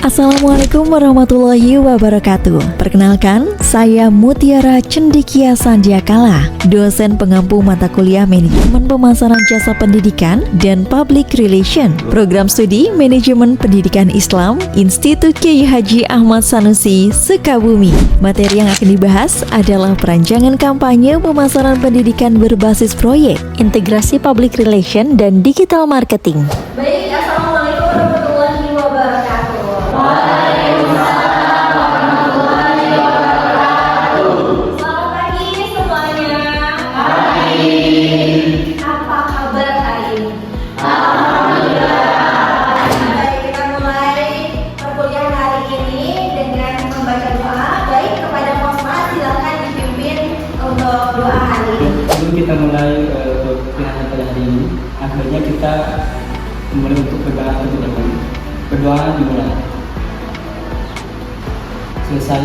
Assalamualaikum warahmatullahi wabarakatuh. Perkenalkan, saya Mutiara Cendikia Sandiakala, dosen pengampu mata kuliah Manajemen Pemasaran Jasa Pendidikan dan Public Relation, Program Studi Manajemen Pendidikan Islam, Institut Kiai Haji Ahmad Sanusi, Sukabumi. Materi yang akan dibahas adalah perancangan kampanye pemasaran pendidikan berbasis proyek, integrasi public relation, dan digital marketing. Baik, Assalamualaikum warahmatullahi wabarakatuh. Waalaikumsalam warahmatullahi wabarakatuh. Selamat pagi semuanya. Pagi. Apa kabar hari ini? Alhamdulillah. Baik, kita mulai perkuliahan hari ini dengan membaca doa. Baik, kepada Posma silakan dipimpin untuk doa hari ini. Sebelum kita mulai perkuliahan pada hari ini, akhirnya kita mulai untuk berdoa terlebih dahulu. Berdoa dimulai. Selesai.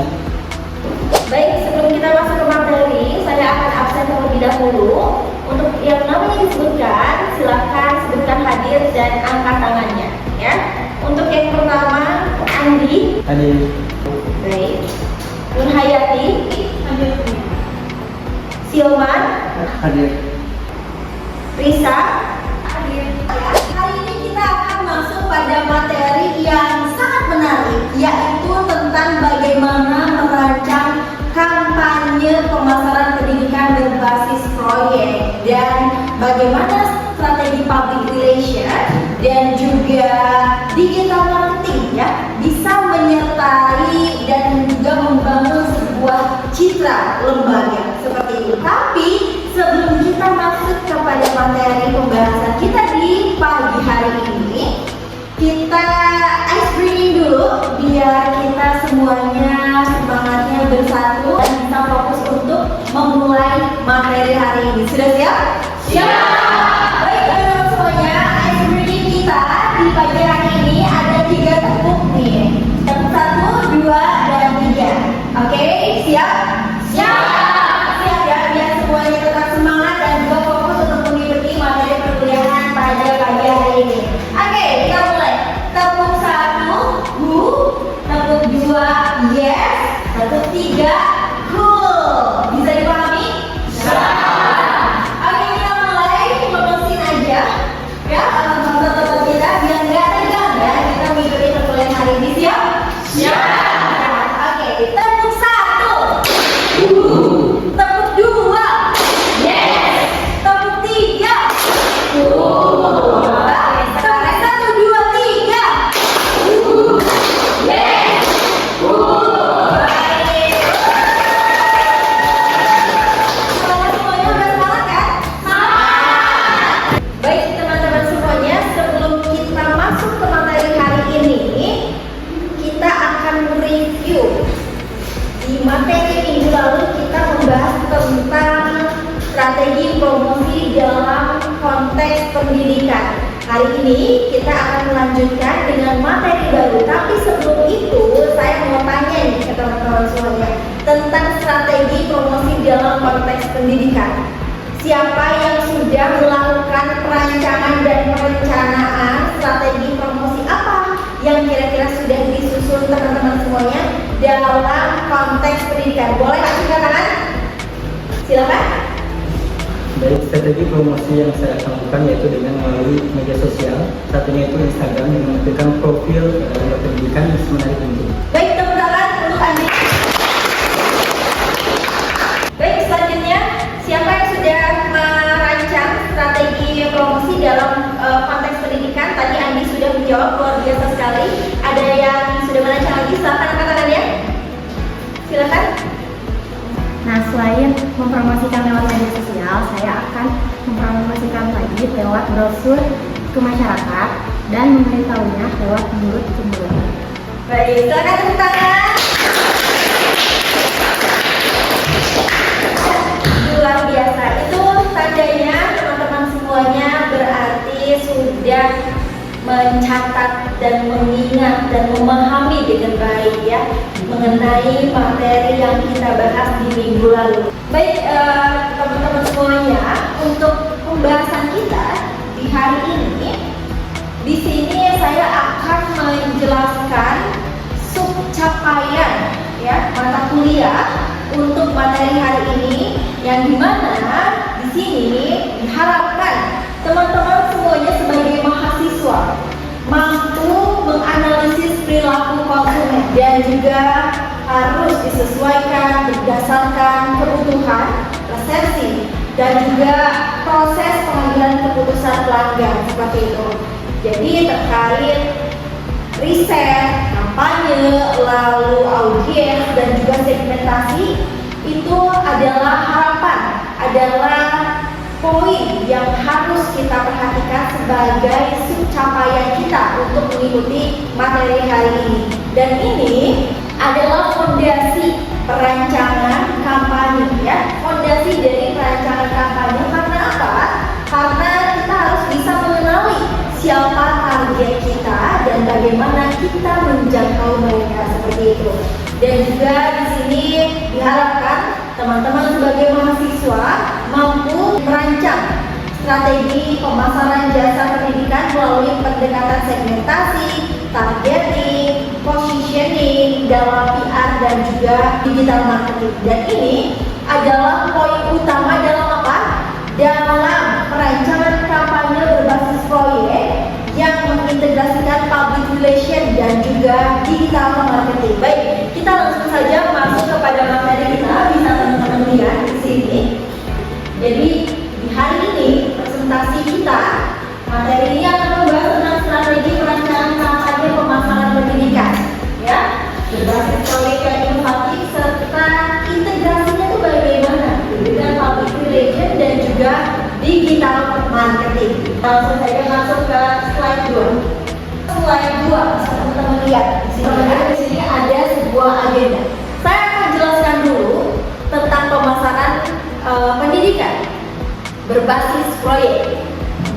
Baik, sebelum kita masuk ke materi, saya akan absen terlebih dahulu. Untuk yang namanya disebutkan, silakan sebutkan hadir dan angkat tangannya, ya. Untuk yang pertama, Andi. Hadir. Baik. Nur Hayati. Hadir. Silman. Hadir. Risa. Hadir. Hari ini kita akan masuk pada materi yang sangat menarik, yaitu tentang bagaimana merancang kampanye pemasaran pendidikan berbasis proyek dan bagaimana strategi public relation dan juga digital marketing bisa menyertai dan juga membangun sebuah citra lembaga seperti itu. Tapi sebelum kita masuk kepada materi pembahasan kita di pagi hari ini, kita ice breathing dulu biar kita semuanya semangatnya bersatu dan bisa fokus untuk memulai materi hari ini. Sudah siap? Siap! Baik teman-teman semuanya, ice breathing kita di pagi hari ini ada 3 tepuk nih. Tepuk 1, 2, dan 3. Oke, siap? Siap! Siap ya, biar semuanya tetap semangat dan juga fokus untuk mengikuti materi perkuliahan pada pagi hari ini. Oke, kita mulai. Tepuk 1, tepuk 2, yes. Tepuk 3, cool. Bisa dipahami? Oke, kita mulai mesin aja. Ya, teman-teman kita biar nggak tegang ya. Kita mengikuti perkuliahan hari ini. Siap? Siap. Oke, tepuk 1. Tepuk 2. Yes. Tepuk 3. Tepuk 1, 2, 3. Yes. Semuanya udah semangat kan? Semangat. Baik teman-teman semuanya, sebelum kita masuk ke materi hari ini, kita akan review. Di materi minggu lalu kita membahas tentang strategi promosi dalam konteks pendidikan. Hari ini kita akan melanjutkan dengan materi baru. Tapi sebelum itu saya mau tanya nih ke teman-teman semuanya tentang strategi promosi dalam konteks pendidikan. Siapa yang sudah melakukan perancangan dan perencanaan strategi promosi apa yang kira-kira sudah disusun teman-teman semuanya dalam konteks pendidikan? Boleh angkat tangan? Silakan. Baik, strategi promosi yang saya akan lakukan yaitu dengan melalui media sosial. Satunya itu Instagram yang menampilkan profil lembaga pendidikan yang menarik untuk. Baik, tepuk tangan untuk Andi. Baik, selanjutnya siapa yang sudah merancang strategi promosi dalam konteks pendidikan? Tadi Andi sudah menjawab, luar biasa sekali. Ada yang sudah merancang lagi? Silakan angkat tangannya. Silakan. Nah, selain mempromosikan lewat media sosial, saya akan mempromosikan lagi lewat brosur ke masyarakat dan memberitahunya lewat mulut ke mulut. Baik, silakan tepuk tangan. Luar biasa. Itu tandanya teman-teman semuanya berarti sudah mencatat dan mengingat dan memahami dengan baik ya mengenai materi yang kita bahas di minggu lalu. Baik teman-teman semuanya, untuk pembahasan kita di hari ini, di sini saya akan menjelaskan subcapaian ya mata kuliah untuk materi hari ini, yang dimana di sini diharapkan teman-teman semuanya sebagai mahasiswa mampu menganalisis perilaku konsumen dan juga harus disesuaikan berdasarkan kebutuhan resepsi dan juga proses pengambilan keputusan pelanggan seperti itu. Jadi terkait riset, kampanye, lalu audiens dan juga segmentasi itu adalah harapan, adalah poin yang harus kita perhatikan sebagai subcapaian kita untuk mengikuti materi hari ini. Dan ini adalah fondasi perancangan kampanye ya, fondasi dari perancangan kampanye. Karena apa? Karena kita harus bisa mengenali siapa target kita dan bagaimana kita menjangkau mereka seperti itu. Dan juga di sini diharapkan teman-teman sebagai mahasiswa mampu merancang strategi pemasaran jasa pendidikan melalui pendekatan segmentasi, targeting, positioning dalam PR dan juga digital marketing. Dan ini adalah poin utama dalam apa? Dalam perancangan kampanye berbasis proyek yang mengintegrasikan public relation dan juga digital marketing. Baik, kita langsung saja masuk kepada materi kita. Bisa teman-teman lihat di sini. Jadi di hari ini presentasi kita, materi ini akan membahas tentang strategi perancangan kampanye pemasaran pendidikan, ya, berbasis proyek yang inovatif serta integrasinya itu bagaimana dengan public relation dan juga digital marketing. Langsung saja masuk ke slide 2. Slide 2 bisa teman-teman lihat di sini ada sebuah agenda. Saya akan jelaskan dulu tentang pemasaran pendidikan berbasis proyek.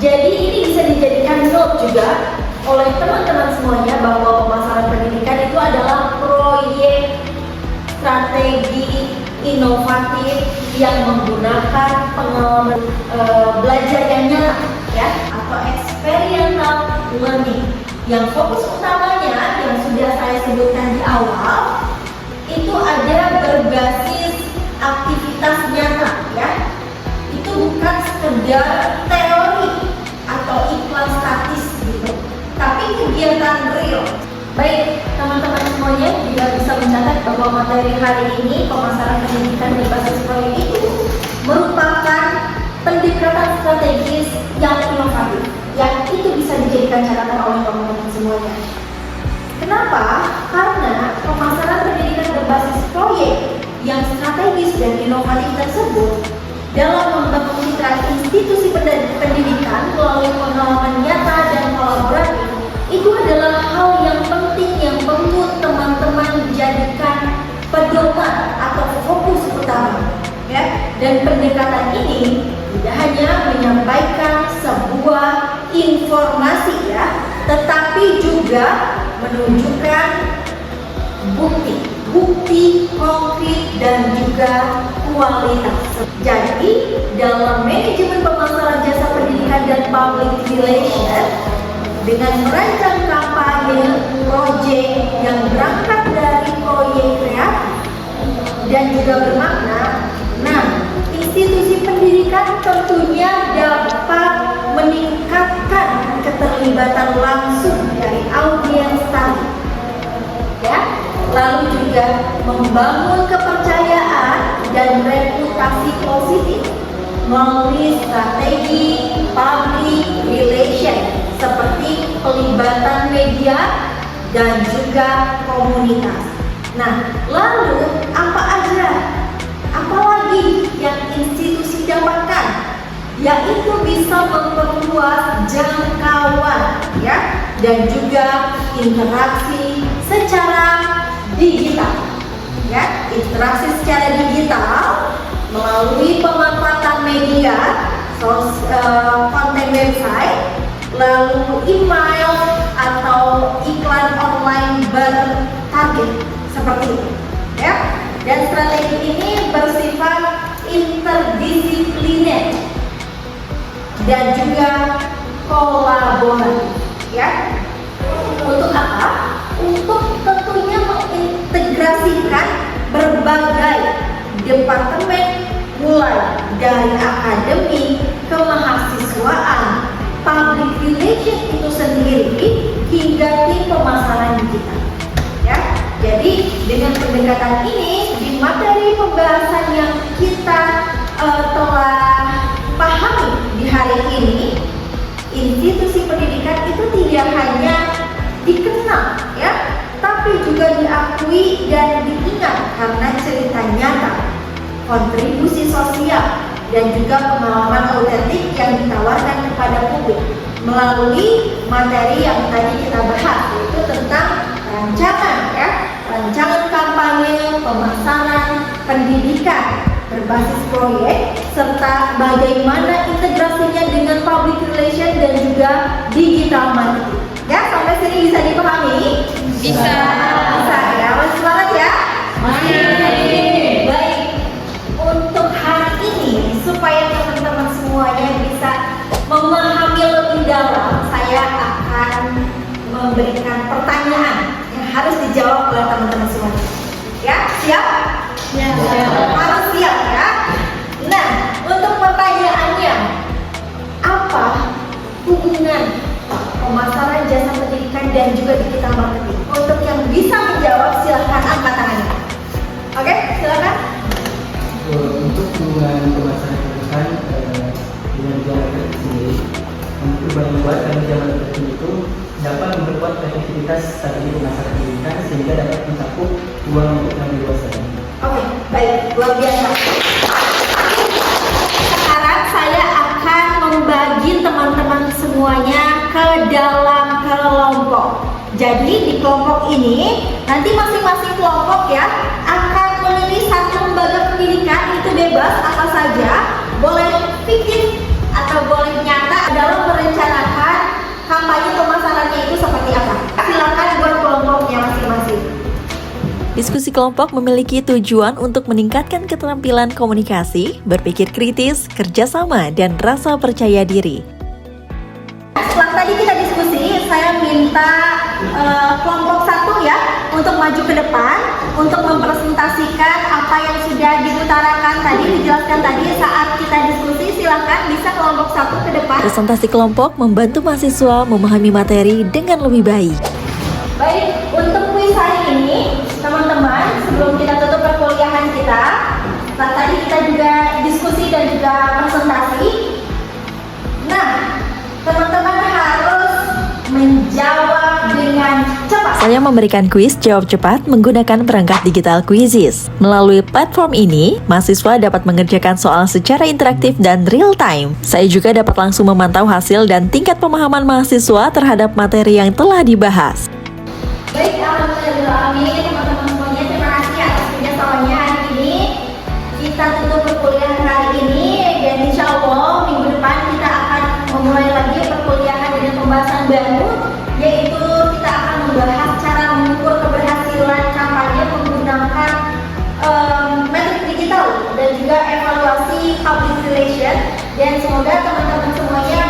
Jadi ini bisa dijadikan note juga oleh teman-teman semuanya bahwa pemasaran pendidikan itu adalah proyek strategi inovatif yang menggunakan pengalaman belajar yang nyata ya, atau experiential learning. Yang fokus utamanya yang sudah saya sebutkan di awal itu ada berbasis aktivitas nyata ya. Itu bukan sekedar teori atau iklan statis gitu, tapi kegiatan real. Baik, teman-teman semuanya juga bisa mencatat bahwa materi hari ini pemasaran pendidikan berbasis proyek itu merupakan pendekatan strategis yang inovatif, yang itu bisa dijadikan catatan oleh teman-teman semuanya. Kenapa? Karena pemasaran pendidikan berbasis proyek yang strategis dan inovatif tersebut dalam membangun citra institusi pendidikan melalui pengalaman nyata dan kolaboratif itu adalah hal yang penting yang perlu teman-teman jadikan pedoman atau fokus utama ya. Dan pendekatan ini tidak hanya menyampaikan sebuah informasi ya, tetapi juga menunjukkan bukti konkret dan juga kualitas. Jadi dalam manajemen pemasaran jasa pendidikan dan public relation, dengan merancang kampanye proyek yang berangkat dari proyek kreatif dan juga bermakna, nah institusi pendidikan tentunya dapat meningkatkan keterlibatan langsung dari audiens tadi ya, lalu juga membangun kepercayaan dan reputasi positif melalui strategi public relation seperti pelibatan media dan juga komunitas. Nah, lalu apalagi yang institusi dapatkan, yaitu bisa memperluas jangkauan ya, dan juga interaksi secara digital ya, interaksi secara digital melalui pemanfaatan media, konten website, lalu email atau iklan online bertarget seperti itu ya. Dan strategi ini bersifat interdisipliner dan juga kolaboratif ya. Untuk apa? Untuk tentunya departemen mulai dari akademi, kemahasiswaan, public relation itu sendiri hingga tim pemasaran digital. Ya, jadi dengan pendekatan ini di materi pembahasan yang kita telah pahami di hari ini, institusi pendidikan itu tidak hanya dikenal ya, tapi juga diakui dan diingat karena cerita nyata, kontribusi sosial, dan juga pengalaman autentik yang ditawarkan kepada publik melalui materi yang tadi kita bahas, yaitu tentang rancangan kampanye, pemasaran, pendidikan berbasis proyek, serta bagaimana integrasinya dengan public relation dan juga digital marketing. Ya, sampai sini bisa dipahami? Bisa ya, masih semangat ya? Baik, untuk hari ini supaya teman-teman semuanya bisa memahami lebih dalam, saya akan memberikan pertanyaan yang harus dijawab oleh teman-teman semuanya. Ya, siap? Ya. Harus siap ya. Nah, untuk pertanyaannya, apa hubungan pemasaran jasa pendidikan dan juga digital marketing? Untuk yang bisa menjawab silahkan angkat tangannya. Oke, silakan. Untuk hubungan pemasaran pendidikan dengan jalan sendiri, untuk membuat jalan itu dapat memperkuat efektivitas strategi pemasaran pendidikan sehingga dapat mencakup ruang untuk lebih luas lagi. Oke, baik, luar biasa. Sekarang saya akan membagi teman-teman semuanya ke dalam kelompok. Jadi di kelompok ini nanti masing-masing kelompok ya akan memilih satu lembaga pendidikan, itu bebas apa saja, boleh fiktif atau boleh nyata dalam merencanakan kampanye pemasarannya itu seperti apa. Silakan buat kelompoknya masing-masing. Diskusi kelompok memiliki tujuan untuk meningkatkan keterampilan komunikasi, berpikir kritis, kerjasama, dan rasa percaya diri. Setelah tadi kita diskusi, saya minta kelompok satu ya untuk maju ke depan untuk mempresentasikan apa yang sudah diutarakan tadi, dijelaskan tadi saat kita diskusi. Silakan bisa kelompok satu ke depan. Presentasi kelompok membantu mahasiswa memahami materi dengan lebih baik. Baik, untuk kuis hari ini, teman-teman, sebelum kita tutup perkuliahan kita, tadi kita juga diskusi dan juga presentasi. Nah, teman-teman harus menjawab dengan cepat. Saya memberikan kuis jawab cepat menggunakan perangkat digital Quizizz. Melalui platform ini, mahasiswa dapat mengerjakan soal secara interaktif dan real time. Saya juga dapat langsung memantau hasil dan tingkat pemahaman mahasiswa terhadap materi yang telah dibahas. Baik, alhamdulillah, teman-teman semuanya, terima kasih atas kerjasamanya hari ini. Kita tutup perkuliahan hari ini dan insya Allah minggu depan kita akan memulai lagi perkuliahan dengan pembahasan baru, yaitu kita akan membahas cara mengukur keberhasilan kampanye menggunakan metode digital dan juga evaluasi public relation. Dan semoga teman-teman semuanya